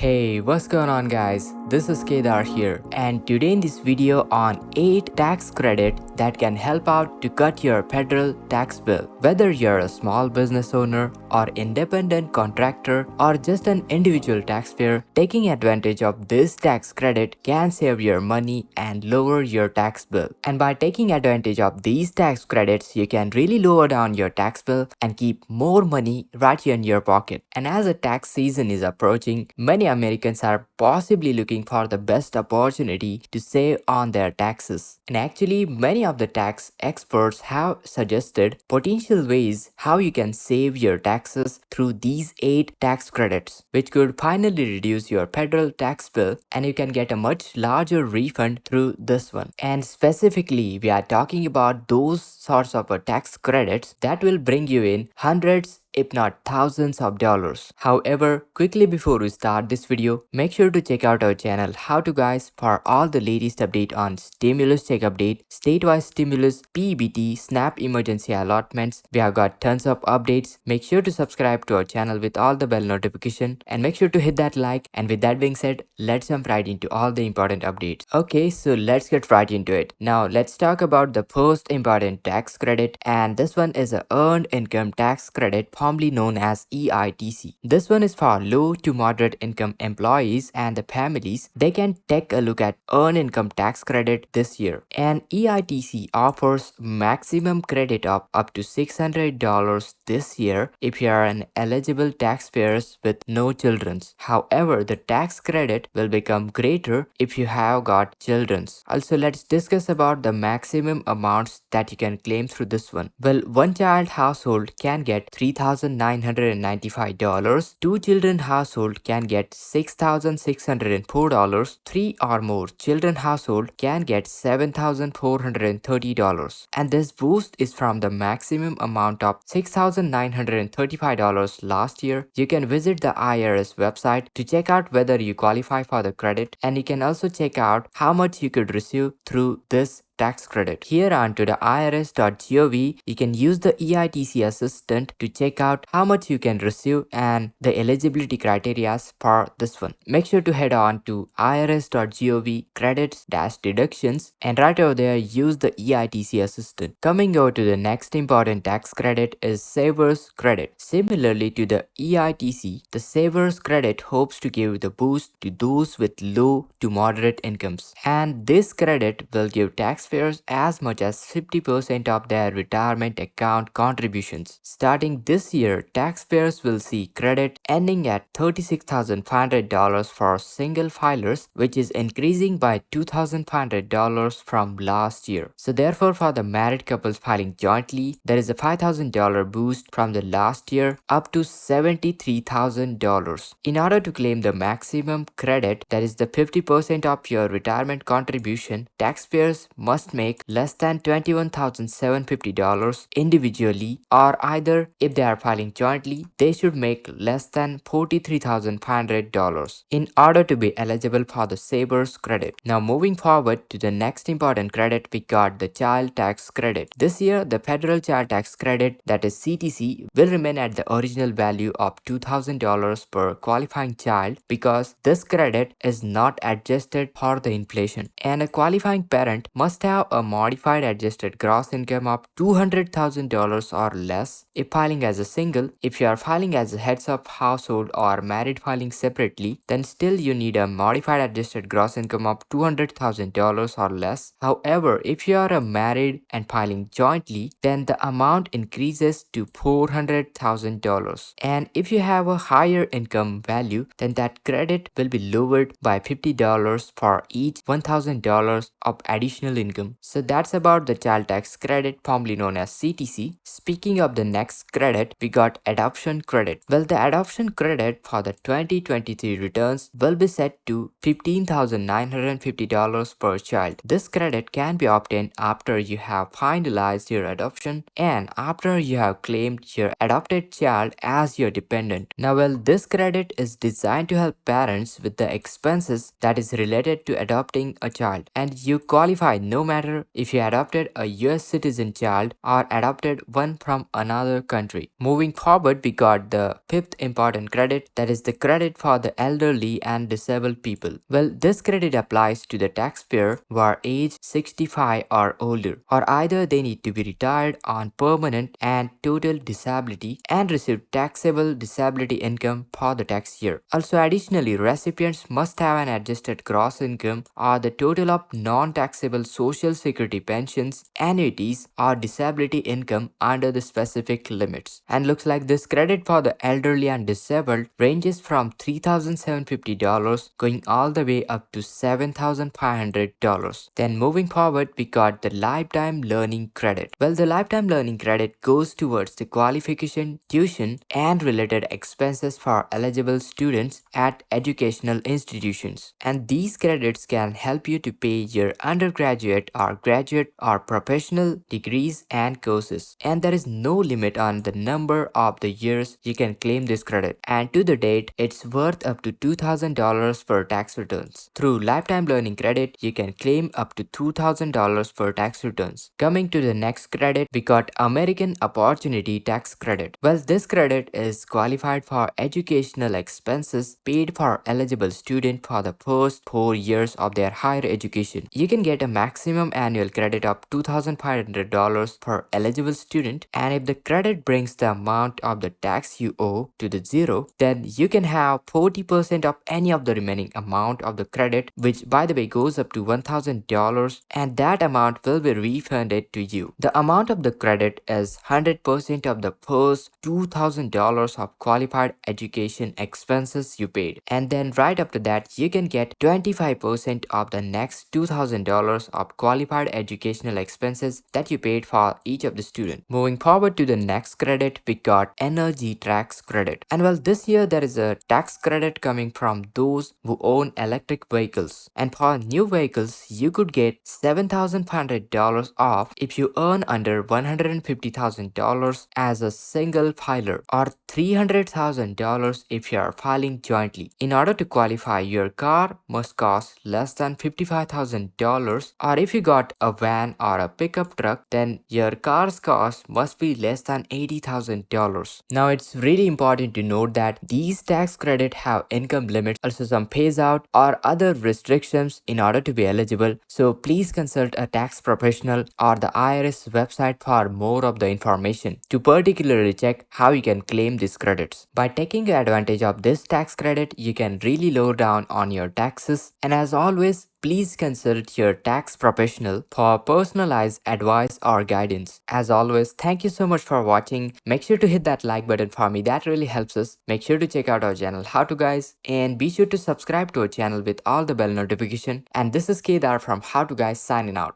Hey, what's going on guys? This is Kedar here, and today in this video on 8 tax credit that can help out to cut your federal tax bill. Whether you're a small business owner or independent contractor or just an individual taxpayer, taking advantage of this tax credit can save your money and lower your tax bill. And by taking advantage of these tax credits, you can really lower down your tax bill and keep more money right here in your pocket. And as the tax season is approaching, many Americans are possibly looking for the best opportunity to save on their taxes. And actually, many of the tax experts have suggested potential ways how you can save your taxes through these 8 tax credits, which could finally reduce your federal tax bill and you can get a much larger refund through this one. And specifically, we are talking about those sorts of tax credits that will bring you in hundreds if not thousands of dollars. However, quickly before we start this video, make sure to check out our channel How To Guys for all the latest update on stimulus check update, statewide stimulus, PBT, SNAP emergency allotments. We have got tons of updates. Make sure to subscribe to our channel with all the bell notification and make sure to hit that like. And with that being said, let's jump right into all the important updates. Okay, so let's get right into it. Now let's talk about the first important tax credit, and this one is a earned income tax credit formerly known as eitc. This one is for low to moderate income employees and the families. They can take a look at earned income tax credit this year. And eitc offers maximum credit of up to $600 this year if you are an eligible taxpayer with no children. However, the tax credit will become greater if you have got children. Also, let's discuss about the maximum amounts that you can claim through this one. Well, one child household can get $3,995, two children household can get $6,604, three or more children household can get $7,430. And this boost is from the maximum amount of $6,935 last year. You can visit the IRS website to check out whether you qualify for the credit, and you can also check out how much you could receive through this tax credit. Here onto the irs.gov, you can use the eitc assistant to check out how much you can receive and the eligibility criteria for this one. Make sure to head on to irs.gov credits-deductions, and right over there use the eitc assistant. Coming over to the next important tax credit is savers credit. Similarly to the eitc, the savers credit hopes to give the boost to those with low to moderate incomes, and this credit will give taxpayers as much as 50% of their retirement account contributions. Starting this year, taxpayers will see credit ending at $36,500 for single filers, which is increasing by $2,500 from last year. So therefore, for the married couples filing jointly, there is a $5,000 boost from the last year up to $73,000. In order to claim the maximum credit, that is the 50% of your retirement contribution, taxpayers must make less than $21,750 individually, or either if they are filing jointly, they should make less than $43,500 in order to be eligible for the savers credit. Now moving forward to the next important credit, we got the child tax credit. This year, the federal child tax credit, that is CTC, will remain at the original value of $2,000 per qualifying child because this credit is not adjusted for the inflation, and a qualifying parent must have a modified adjusted gross income of $200,000 or less if filing as a single. If you are filing as a heads of household or married filing separately, then still you need a modified adjusted gross income of $200,000 or less. However, if you are a married and filing jointly, then the amount increases to $400,000. And if you have a higher income value, then that credit will be lowered by $50 for each $1,000 of additional income. So that's about the child tax credit, formerly known as CTC. Speaking of the next credit, we got adoption credit. Well, the adoption credit for the 2023 returns will be set to $15,950 per child. This credit can be obtained after you have finalized your adoption and after you have claimed your adopted child as your dependent. Now, well, this credit is designed to help parents with the expenses that is related to adopting a child, and you qualify no no matter if you adopted a US citizen child or adopted one from another country. Moving forward, we got the fifth important credit, that is the credit for the elderly and disabled people. Well, this credit applies to the taxpayer who are age 65 or older, or either they need to be retired on permanent and total disability and receive taxable disability income for the tax year. Also, additionally, recipients must have an adjusted gross income or the total of non-taxable social security pensions, annuities, or disability income under the specific limits. And looks like this credit for the elderly and disabled ranges from $3,750 going all the way up to $7,500. Then moving forward, we got the lifetime learning credit. Well, the lifetime learning credit goes towards the qualification, tuition, and related expenses for eligible students at educational institutions. And these credits can help you to pay your undergraduate or graduate or professional degrees and courses. And there is no limit on the number of the years you can claim this credit. And to the date, it's worth up to $2,000 for tax returns. Through lifetime learning credit, you can claim up to $2,000 for tax returns. Coming to the next credit, we got American Opportunity Tax Credit. Well, this credit is qualified for educational expenses paid for eligible student for the first 4 years of their higher education. You can get a maximum annual credit of $2,500 per eligible student, and if the credit brings the amount of the tax you owe to the zero, then you can have 40% of any of the remaining amount of the credit, which by the way goes up to $1,000, and that amount will be refunded to you. The amount of the credit is 100% of the first $2,000 of qualified education expenses you paid, and then right after that you can get 25% of the next $2,000 of qualified educational expenses that you paid for each of the student. Moving forward to the next credit, we got energy tax credit. And well, this year there is a tax credit coming from those who own electric vehicles, and for new vehicles you could get $7,500 off if you earn under $150,000 as a single filer, or $300,000 if you are filing jointly. In order to qualify, your car must cost less than $55,000, or if you got a van or a pickup truck, then your car's cost must be less than $80,000. Now it's really important to note that these tax credits have income limits, also some pays out or other restrictions in order to be eligible. So please consult a tax professional or the IRS website for more of the information to particularly check how you can claim these credits. By taking advantage of this tax credit, you can really lower down on your taxes, and as always, please consult your tax professional for personalized advice or guidance. As always, thank you so much for watching. Make sure to hit that like button for me, that really helps us. Make sure to check out our channel How To Guys, and be sure to subscribe to our channel with all the bell notification. And this is Kedar from How To Guys signing out.